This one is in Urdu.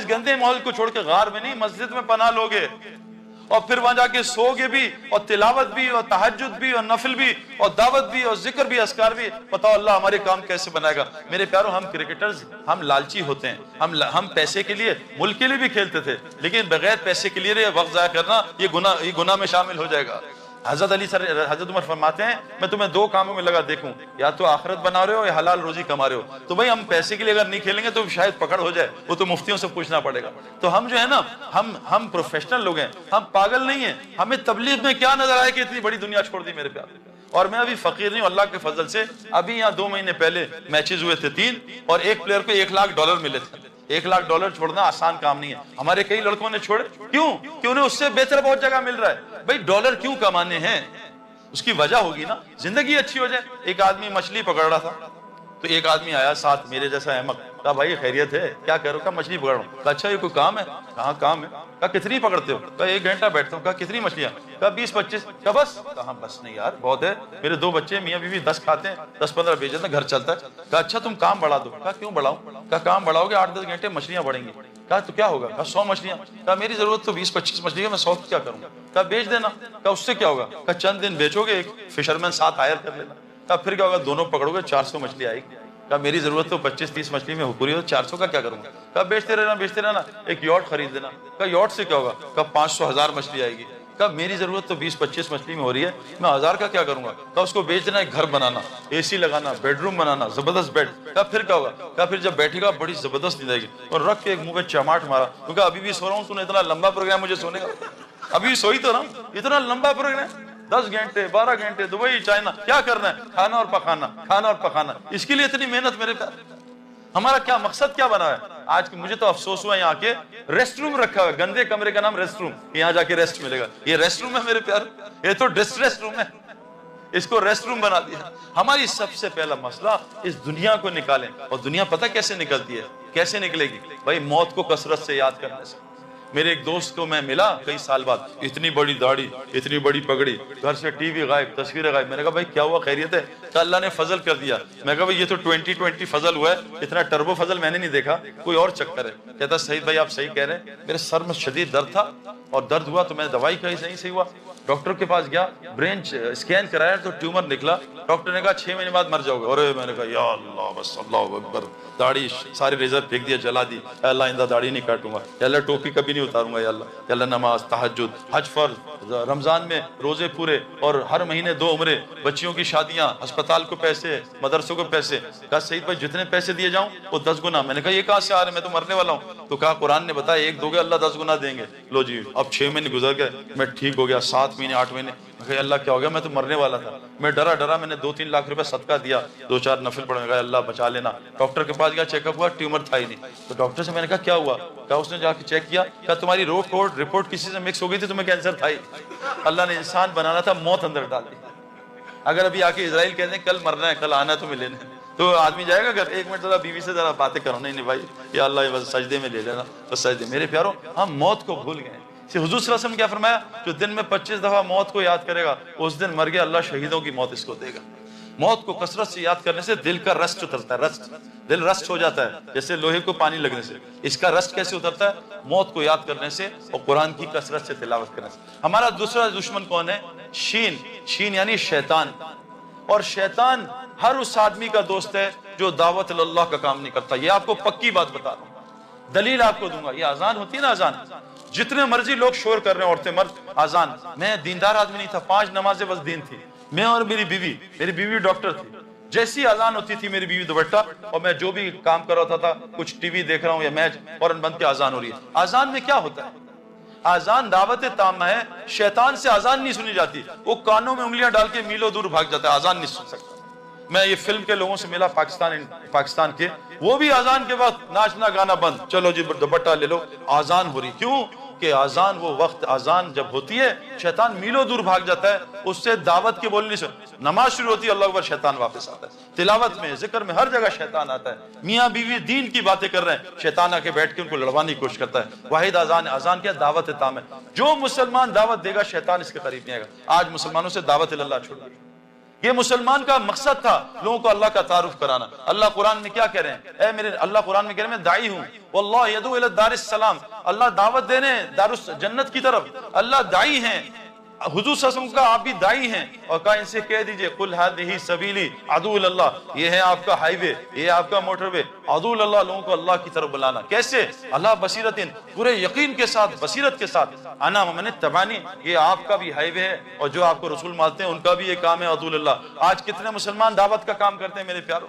اس گندے ماحول کو چھوڑ کے غار میں نہیں مسجد میں پناہ لوگے اور پھر وہاں جا کے سو گے بھی اور تلاوت بھی اور تہجد بھی اور نفل بھی اور دعوت بھی اور ذکر بھی اذکار بھی. بتاؤ اللہ ہمارے کام کیسے بنائے گا؟ میرے پیارو ہم کرکٹرز ہم لالچی ہوتے ہیں, ہم پیسے کے لیے ملک کے لیے بھی کھیلتے تھے لیکن بغیر پیسے کے لیے وقت ضائع کرنا یہ گناہ میں شامل ہو جائے گا. حضرت عمر فرماتے ہیں میں تمہیں دو کاموں میں لگا دیکھوں, یا تو آخرت بنا رہے ہو یا حلال روزی کما رہے ہو. تو بھائی ہم پیسے کے لیے اگر نہیں کھیلیں گے تو شاید پکڑ ہو جائے, وہ تو مفتیوں سے پوچھنا پڑے گا. تو ہم جو ہے نا ہم پروفیشنل لوگ ہیں, ہم پاگل نہیں ہیں. ہمیں تبلیغ میں کیا نظر آئے کہ اتنی بڑی دنیا چھوڑ دی میرے پیارے. اور میں ابھی فقیر نہیں ہوں, اللہ کے فضل سے ابھی یہاں 2 مہینے پہلے میچز ہوئے تھے 3 اور ایک پلیئر کو $1,00,000 ملے تھے. $1,00,000 چھوڑنا آسان کام نہیں ہے. ہمارے کئی لڑکوں نے چھوڑے, کیوں کہ انہیں اس سے بہتر بہت جگہ مل رہا ہے. بھائی ڈالر کیوں کمانے ہیں؟ اس کی وجہ ہوگی نا, زندگی اچھی ہو جائے. ایک آدمی مچھلی پکڑ رہا تھا تو ایک آدمی آیا ساتھ میرے جیسا احمق, کہا بھائی خیریت ہے, کیا کہہ رہا ہوں؟ کہا مچھلی پکڑ رہا ہوں. کہا اچھا یہ کوئی کام ہے؟ کہاں کام ہے. کہا کتنی پکڑتے ہو؟ کہا 1 گھنٹہ بیٹھتا ہوں. کہا کتنی مچھلیاں؟ کہا 20-25. کہا بس؟ کہا بس نہیں یار بہت ہے, میرے 2 بچے میاں بیوی 10 کھاتے ہیں, 10-15 بیچ دیتے ہیں, گھر چلتا ہے. کہا اچھا تم کام بڑھا دو. کہا کیوں بڑھاؤں؟ کہا کام بڑھاؤ گے 8-10 گھنٹے مچھلیاں بڑھیں گی. کہا تو کیا ہوگا؟ کہا 100 مچھلیاں. کہا میری ضرورت تو 20-25 مچھلی ہے, میں 100 کیا کروں؟ کہا بیچ دینا. کہا اس سے کیا ہوگا؟ کہا چند دن بیچو گے, ایک فشرمین ساتھ ہائر کر لینا. کہا پھر کیا ہوگا؟ دونوں پکڑو گے 400 مچھلی آئے گی. کہا میری ضرورت تو 25-30 مچھلی میں پوری ہو, 400 کا کیا کروں گا؟ کہا بیچتے رہنا, ایک یاٹ خرید لینا. کہا یاٹ سے کیا ہوگا؟ کہا 500-1000 مچھلی آئے گی. کہا میری ضرورت تو 20-25 مچھلی میں ہو رہی ہے, میں 1000 کا کیا کروں گا؟ کہا اس کو بیچ دینا, ایک گھر بنانا, AC لگانا, بیڈ روم بنانا, زبردست بیڈ. کہا پھر کیا ہوگا؟ کہا پھر جب بیٹھے گا بڑی زبردست نیند آئے گی. اور رکھ کے ایک منہ پہ چماٹ مارا, کیونکہ ابھی بھی سو رہا ہوں, تو نے اتنا لمبا پروگرام مجھے سونے کا, ابھی سوئی تو رہا ہوں, اتنا لمبا پروگرام 10 گھنٹے 12 گھنٹے دبئی چائنا, کیا کرنا ہے؟ کھانا اور پکانا. اس کے لیے اتنی محنت میرے پیارے. ہمارا کیا مقصد کیا بنا ہے؟ آج مجھے تو افسوس ہوا, یہاں کے ریسٹ روم رکھا ہوا ہے, گندے کمرے کا نام ریسٹ روم, یہاں جا کے ریسٹ ملے گا. یہ ریسٹ روم ہے میرے پیارے؟ یہ تو ڈسٹریس روم ہے, اس کو ریسٹ روم بنا دیا. ہماری سب سے پہلا مسئلہ اس دنیا کو نکالیں. اور دنیا پتہ کیسے نکلتی ہے, کیسے نکلے گی؟ بھائی موت کو کثرت سے یاد کرنے سے. میرے ایک دوست کو میں ملا کئی سال بعد, اتنی بڑی داڑھی, اتنی بڑی پگڑی, گھر سے ٹی وی غائب, تصویریں غائب. میں نے کہا بھائی کیا ہوا, خیریت ہے؟ کہ اللہ نے فضل کر دیا. میں کہا بھائی یہ تو 2020 فضل ہوا ہے, اتنا ٹربو فضل میں نے نہیں دیکھا, کوئی اور چکر ہے. کہتا سعید بھائی آپ صحیح کہہ رہے ہیں, میرے سر میں شدید درد تھا اور درد ہوا تو میں دوائی کہیں صحیح ہوا, ڈاکٹر کے پاس گیا, برین اسکین کرایا تو ٹیومر نکلا. ڈاکٹر نے کہا 6 مہینے بعد مر جاؤ گے. اور میں نے کہا یا اللہ بس اللہ اکبر, داڑھی ساری ریزر پھینک دیا, جلا دی. اے اللہ آئندہ داڑھی نہیں کاٹوں گا, یا اللہ ٹوپی کبھی نہیں اتاروں گا, یا اللہ نماز, تہجد, حج فرض, رمضان میں روزے پورے, اور ہر مہینے 2 عمرے, بچیوں کی شادیاں, ہسپتال کو پیسے, مدرسوں کو پیسے. کہا سعید بھائی جتنے پیسے دیے جاؤں وہ 10 گنا. میں نے کہا یہ کہاں سے آ رہے ہیں, میں تو مرنے والا ہوں. تو کہا قرآن نے بتایا 1 دو گے اللہ 10 گنا دیں گے. لو جی اب 6 مہینے گزر گئے, میں ٹھیک ہو گیا, 7 مہینے 8 مہینے. میں کہا اللہ کیا ہو گیا, میں تو مرنے والا تھا. میں ڈرا میں نے 2-3 لاکھ روپے صدقہ دیا, 2-4 نفل پڑھنے گا, اللہ بچا لینا. ڈاکٹر کے پاس گیا, چیک اپ ہوا, ٹیومر تھا ہی نہیں. تو ڈاکٹر سے میں نے کہا کیا ہوا؟ کہا اس نے جا کے چیک کیا, کہا تمہاری رپورٹ کسی سے مکس ہو گئی تھی, تمہیں کینسر تھا ہی. اللہ نے انسان بنانا تھا, موت اندر ڈال دی. اگر ابھی آ کے اسرائیل کہتے ہیں کل مرنا ہے, کل آنا ہے تمہیں لینے, تو آدمی جائے گا گھر, 1 منٹ ذرا بیوی سے ذرا باتیں کرو. نہیں بھائی یا اللہ بس سجدے میں لے لینا, بس سجدے. میرے پیارو ہم موت کو بھول گئے. حضور صلی اللہ علیہ وسلم نے کیا فرمایا, جو دن میں 25 دفعہ موت کو یاد کرے گا اس دن مر گیا, اللہ شہیدوں کی موت اس کو دے گا. موت کو کثرت سے یاد کرنے سے دل کا رسٹ اترتا ہے, دل رسٹ ہو جاتا ہے جیسے لوہے کو پانی لگنے سے. اس کا رسٹ کیسے اترتا ہے؟ موت کو یاد کرنے سے اور قرآن کی کثرت سے تلاوت کرنے سے. ہمارا دوسرا دشمن کون ہے؟ شین یعنی شیطان. اور شیطان ہر اس آدمی کا دوست ہے جو دعوت اللہ کا کام نہیں کرتا. یہ آپ کو پکی بات بتا رہا ہوں, دلیل آپ کو دوں گا. یہ اذان ہوتی ہے نا, اذان جتنے مرضی لوگ شور کر رہے ہیں, عورتیں مرد, اذان. میں دیندار آدمی نہیں تھا, 5 نمازیں بس دین تھی. میں اور میری بیوی ڈاکٹر تھی. جیسی اذان ہوتی تھی میری بیوی دوپٹہ, اور میں جو بھی کام کر رہا تھا, کچھ ٹی وی دیکھ رہا ہوں یا میچ, فوراً بند کے اذان ہو رہی ہے. اذان میں کیا ہوتا ہے؟ اذان دعوت تامہ ہے. شیطان سے اذان نہیں سنی جاتی, وہ کانوں میں انگلیاں ڈال کے میلوں دور بھاگ جاتا ہے, اذان نہیں سن سکتا. میں یہ فلم کے لوگوں سے ملا پاکستان کے, وہ بھی اذان کے وقت ناچنا گانا بند, چلو جی دوپٹہ لے لو, اذان ہو رہی. کیوں کہ اذان وہ وقت, اذان جب ہوتی ہے شیطان میلوں دور بھاگ جاتا ہے, اس سے دعوت کے بولنے سے. نماز شروع ہوتی ہے, اللہ اکبر, شیطان واپس آتا ہے. تلاوت میں, ذکر میں, ہر جگہ شیطان آتا ہے. میاں بیوی دین کی باتیں کر رہے ہیں, شیطان آ کے بیٹھ کے ان کو لڑوانے کی کوشش کرتا ہے. واحد اذان کیا؟ دعوت تام ہے. جو مسلمان دعوت دے گا شیطان اس کے قریب نہیں آئے گا. آج مسلمانوں سے دعوت اللہ چھوڑ گئی. یہ مسلمان کا مقصد تھا، لوگوں کو اللہ کا تعارف کرانا۔ اللہ قرآن میں کیا کہہ رہے ہیں؟ اللہ قرآن میں کہہ رہے ہیں میں داعی ہوں، واللہ یدعو الی دار السلام، اللہ دعوت دینے جنت کی طرف، اللہ داعی ہیں۔ حضور صلی اللہ علیہ وسلم کا آپ بھی داعی ہیں، اور کہا ان سے کہہ دیجئے قل ھذہ سبیلی ادعو الی اللہ، یہ ہے آپ کا ہائی وے، یہ ہے آپ کا موٹر وے، ادعو الی اللہ، لوگوں کو اللہ کی طرف بلانا۔ کیسے؟ اللہ بصیرت، پورے یقین کے ساتھ، بصیرت کے ساتھ، انا من اتبعنی، یہ آپ کا بھی ہائی وے ہے، اور جو آپ کو رسول مانتے ہیں ان کا بھی یہ کام ہے ادعو الی اللہ۔ آج کتنے مسلمان دعوت کا کام کرتے ہیں میرے پیاروں؟